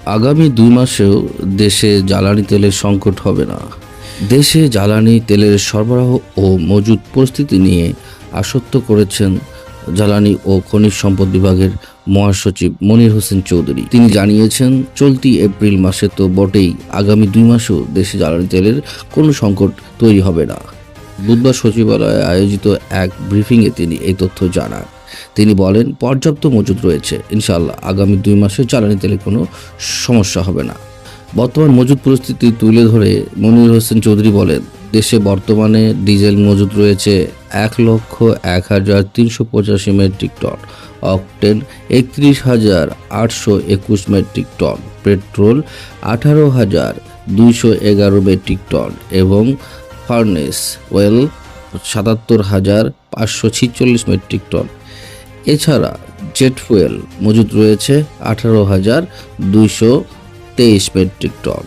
আগামী 2 মাসেও দেশে জ্বালানি তেলের সংকট হবে না। দেশে জ্বালানি তেলের সরবরাহ ও মজুদ পরিস্থিতি নিয়ে আশ্বস্ত করেছেন জ্বালানি ও খনিজ সম্পদ বিভাগের মহাসচিব মনির হোসেন চৌধুরী। তিনি জানিয়েছেন, চলতি এপ্রিল মাসে তো বটেই, আগামী 2 মাসেও দেশে জ্বালানি তেলের কোনো সংকট তৈরি হবে না। বুধবার সচিবালয়ে আয়োজিত এক ব্রিফিংয়ে তিনি এই তথ্য জানান। তিনি বলেন, পর্যাপ্ত মজুদ রয়েছে, ইনশাআল্লাহ আগামী 2 মাসে জ্বালানি তেলে কোনো সমস্যা হবে না। বর্তমান মজুদ পরিস্থিতি তুলে ধরে মনির হোসেন চৌধুরী বলেন, দেশে বর্তমানে ডিজেল মজুদ রয়েছে 1,01,385 metric ton, octane 31,821 metric ton, petrol 18,211 metric ton এবং ফার্নেস ওয়েল 77,546 মেট্রিক টন। এছাড়া জেট ফুয়েল মজুদ রয়েছে 18,223 মেট্রিক টন।